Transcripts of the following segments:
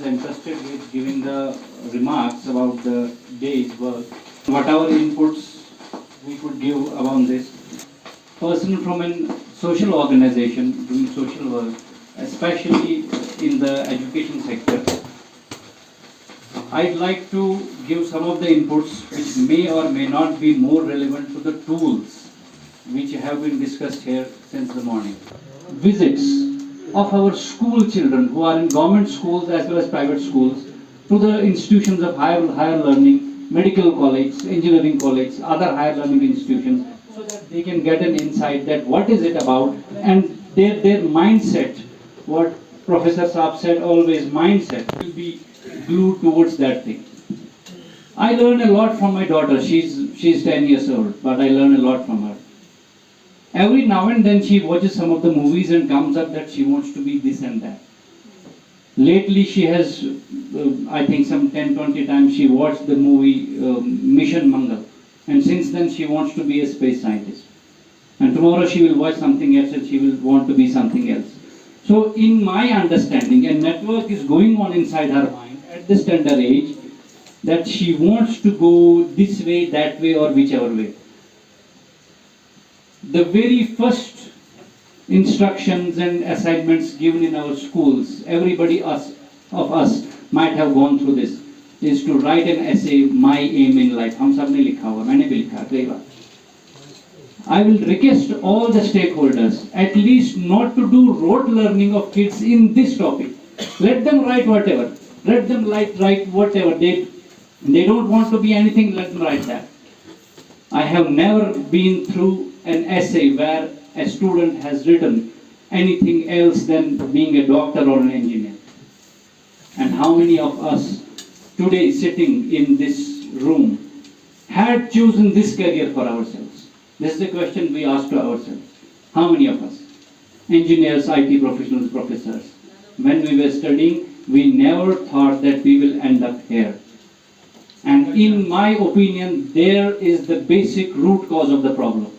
entrusted with giving the remarks about the day's work. Whatever inputs we could give about this. Person from a social organization doing social work, especially in the education sector. I'd like to give some of the inputs which may or may not be more relevant to the tools which have been discussed here since the morning. Visits of our school children who are in government schools as well as private schools to the institutions of higher learning, medical college, engineering college, other higher learning institutions, so that they can get an insight that what is it about and their mindset, what Professor Saab said always, mindset will be glued towards that thing. I learn a lot from my daughter. She's 10 years old, but I learn a lot from her. Every now and then she watches some of the movies and comes up that she wants to be this and that. Lately she has, I think some 10-20 times she watched the movie Mission Mangal, and since then she wants to be a space scientist. And tomorrow she will watch something else and she will want to be something else. So in my understanding, a network is going on inside her mind at this tender age that she wants to go this way, that way, or whichever way. The very first instructions and assignments given in our schools, everybody of us might have gone through this, is to write an essay, My Aim in Life. हम सब ने लिखा हुआ, मैंने भी लिखा कई बार. I will request all the stakeholders at least not to do rote learning of kids in this topic. Let them write whatever. Let them write whatever. They don't want to be anything, let them write that. I have never been through an essay where a student has written anything else than being a doctor or an engineer. And how many of us today sitting in this room had chosen this career for ourselves? This is the question we ask to ourselves. How many of us? Engineers, IT professionals, professors. When we were studying, we never thought that we will end up here. And in my opinion, there is the basic root cause of the problem.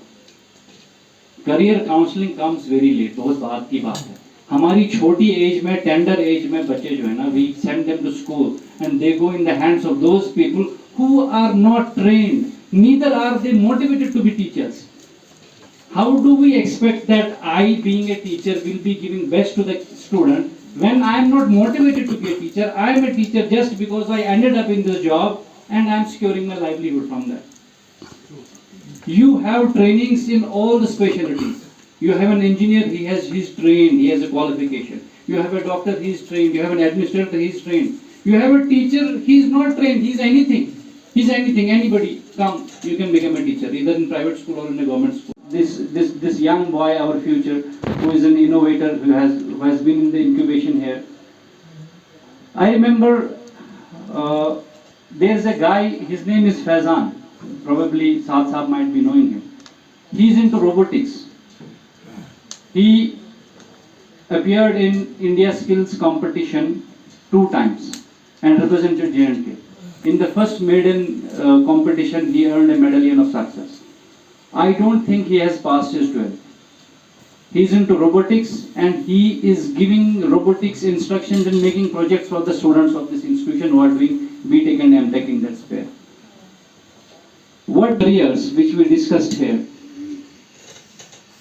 Career counseling comes very late. बहुत बात की बात है. हमारी छोटी as में, tender as में बच्चे जो है ना, we send them to school and they go in the hands of those people who are not trained. Neither are they motivated to be teachers. How do we expect that I, being a teacher, will be giving best to the student when I am not motivated to be a teacher? I am a teacher just because I ended up in this job and I am securing my livelihood from that. You have trainings in all the specialties. You have an engineer, he's trained, he has a qualification. You have a doctor, he is trained. You have an administrator, he is trained. You have a teacher, he is not trained, he is anything. He's anything, anybody, come, you can become a teacher, either in private school or in a government school. This young boy, our future, who is an innovator, who has been in the incubation here. I remember there's a guy, his name is Faizan. Probably Saad Saab might be knowing him. He is into robotics. He appeared in India Skills competition 2 times and represented J&K. In the first maiden competition, he earned a medallion of success. I don't think he has passed his 12th. He is into robotics and he is giving robotics instructions and making projects for the students of this institution who are doing BTech and MTech in that sphere. What careers which we discussed here?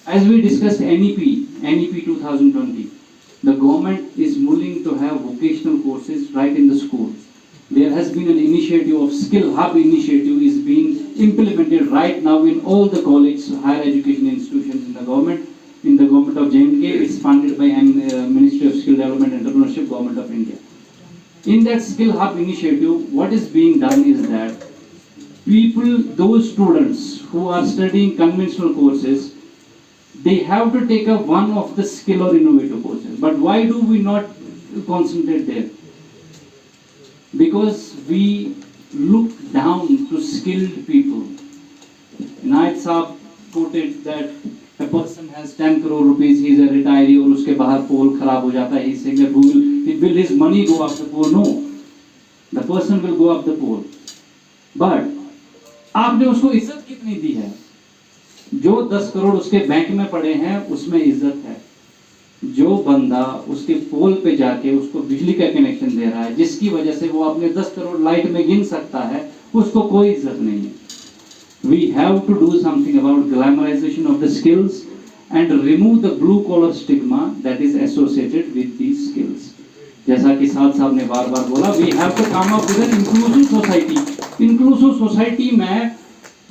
As we discussed NEP 2020, the government is willing to have vocational courses right in the schools. There has been an initiative of Skill Hub initiative is being implemented right now in all the college, higher education institutions in the government. In the government of J&K, it's funded by Ministry of Skill Development and Entrepreneurship, Government of India. In that Skill Hub initiative, what is being done is that people, those students who are studying conventional courses, they have to take up one of the skill or innovative courses. But why do we not concentrate there? Because we look down to skilled people. NIT Srinagar quoted that a person has 10 crore rupees, he is a retiree और उसके बाहर पोल खराब हो जाता है, he is saying that will his money go up the pole? No, the person will go up the pole. But आपने उसको इज्जत कितनी दी है? जो 10 करोड़ उसके बैंक में पड़े हैं उसमें इज्जत है. जो बंदा उसके पोल पे जाके उसको बिजली का कनेक्शन दे रहा है, जिसकी वजह से वो अपने 10 करोड़ लाइट में गिन सकता है, उसको कोई इज्जत नहीं है. We have to do something about glamorization of the skills and remove the blue collar stigma that is associated with these skills. जैसा कि साथ साहब ने बार बार बोला, we have to come up with an inclusive society. Inclusive society में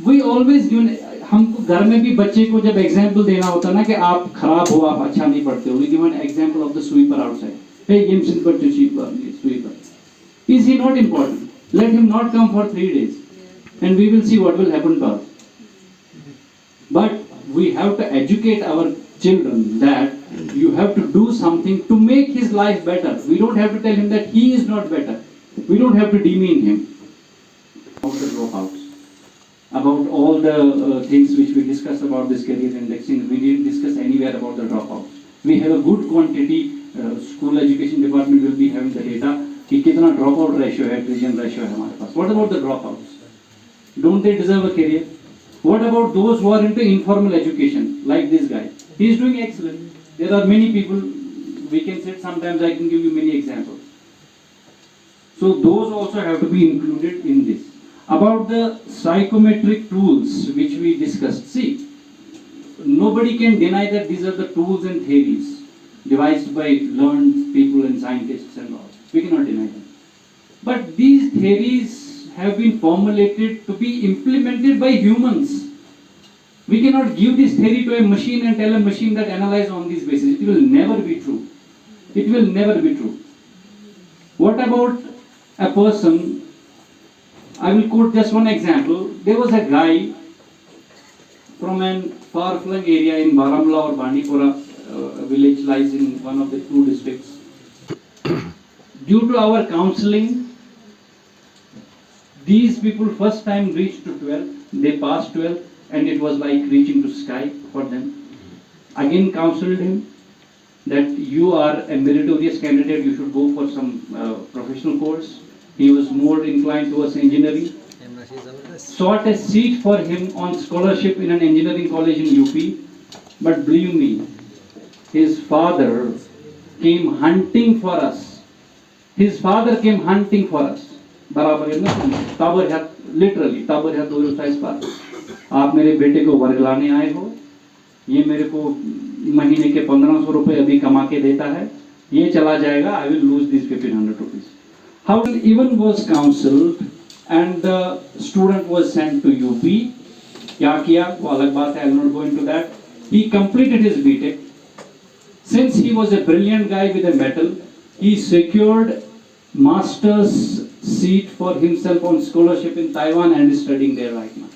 we always given, हमको घर में भी बच्चे को जब एग्जाम्पल देना होता ना कि आप खराब हो, आप अच्छा नहीं पढ़ते हो, we give an example of the sweeper outside. Hey, give simple to sweeper. Is he not important? Let him not come for 3 days, and we will see what will happen to us. But we have to educate our children that you have to do something to make his life better. We don't have to tell him that he is not better. We don't have to demean him. About the dropouts, about all the things which we discussed about this career indexing, we didn't discuss anywhere about the dropouts. We have a good quantity. School education department will be having the data कि कितना dropout ratio है, attrition ratio है हमारे पास. What about the dropouts? Don't they deserve a career? What about those who are into informal education, like this guy? He is doing excellent. There are many people, we can sit sometimes, I can give you many examples. So those also have to be included in this. About the psychometric tools which we discussed, see, nobody can deny that these are the tools and theories devised by learned people and scientists and all. We cannot deny them. But these theories have been formulated to be implemented by humans. We cannot give this theory to a machine and tell a machine that analyze on this basis. It will never be true. It will never be true. What about a person? I will quote just one example. There was a guy from an far-flung area in Baramulla or Bandipora village, lies in one of the 2 districts. Due to our counseling, these people first time reached to 12, they passed 12, and it was like reaching to sky for them. Again counseled him that you are a meritorious candidate, you should go for some professional course. He was more inclined towards engineering. Sought a seat for him on scholarship in an engineering college in UP. But believe me, his father came hunting for us. His father came hunting for us. बराबर है ना, tower है, literally tower है 2 size पर. आप मेरे बेटे को वर्ग लाने आए हो, ये मेरे को महीने के 1500 रुपए अभी कमा के देता है, ये चला जाएगा, I will lose these 1500 rupees. How even was counseled and the student was sent to UP. क्या किया वो अलग बात है, I will not go into that. He completed his BTech. Since he was a brilliant guy with a medal, he secured master's seat for himself on scholarship in Taiwan and is studying there right now.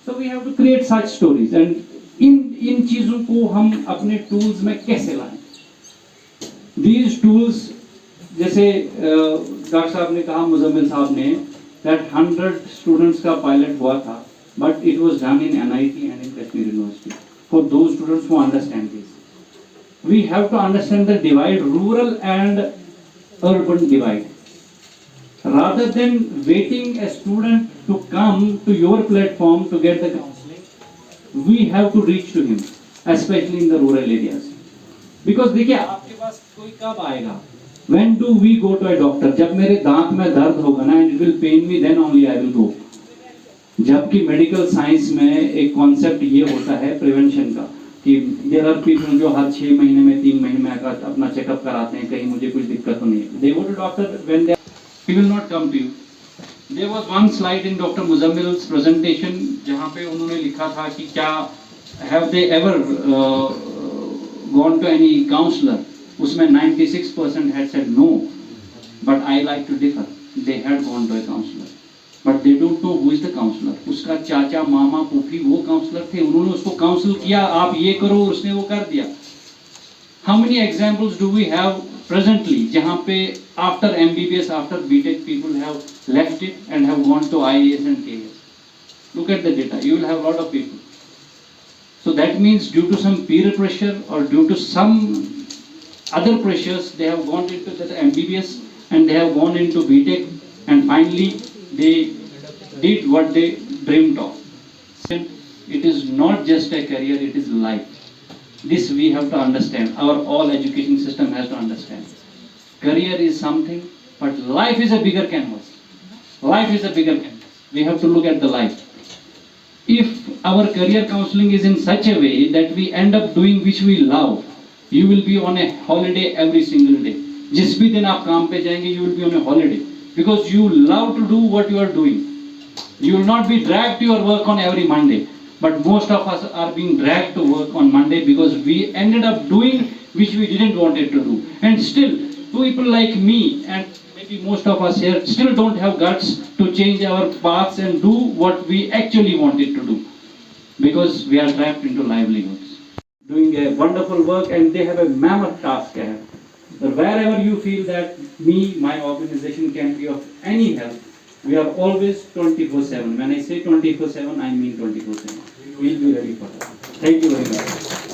So we have to create such stories, and इन चीजों को हम अपने tools में कैसे लाएं? These tools, जैसे doctor साहब ने कहा, मुजम्मिल साहब ने, that 100 students का pilot हुआ था, but it was done in NIT and in Kashmir University. For those students who understand this, we have to understand the divide, rural and urban divide. Rather than waiting a student to come to your platform to get the counseling, we have to reach to him, especially in the rural areas. Because देखिए आपके पास कोई कब आएगा? When do we go to a doctor? जब मेरे दांत में दर्द होगा ना, and it will pain me, then only I will go. जबकि मेडिकल साइंस में एक कॉन्सेप्ट ये होता है प्रिवेंशन का कि देयर आर पीपल जो हर 6 महीने में 3 महीने में आकर अपना चेकअप कराते हैं, कहीं मुझे कुछ दिक्कत तो नहीं है. They go to doctor when he will not come to you. There was one slide in Dr. Muzammil's presentation जहाँ पे उन्होंने लिखा था कि क्या have they ever gone to any counselor? उसमें 96% had said no, but I like to differ. They had gone to a counselor, but they don't know who is the counselor. उसका चाचा मामा फूफी वो काउंसलर थे, उन्होंने उसको काउंसिल किया, आप ये करो, उसने वो कर दिया. How many examples do we have presently जहाँ पे after MBBS, after BTech people have left it and have gone to IAS and KS? Look at the data, you will have a lot of people. So that means due to some peer pressure or due to some other pressures, they have gone into the MBBS and they have gone into BTech, and finally they did what they dreamed of. It is not just a career, it is life. This we have to understand. Our all education system has to understand. Career is something, but life is a bigger canvas. Life is a bigger canvas. We have to look at the life. If our career counseling is in such a way that we end up doing which we love, you will be on a holiday every single day. जिस भी दिन आप काम पे जाएंगे, you will be on a holiday because you love to do what you are doing. You will not be dragged to your work on every Monday, but most of us are being dragged to work on Monday because we ended up doing which we didn't wanted to do. And still, people like me and maybe most of us here still don't have guts to change our paths and do what we actually wanted to do because we are trapped into livelihoods. Doing a wonderful work and they have a mammoth task ahead. But wherever you feel that me, my organization can be of any help, we are always 24/7. When I say 24/7, I mean 24/7. We'll be ready for that. Thank you very much.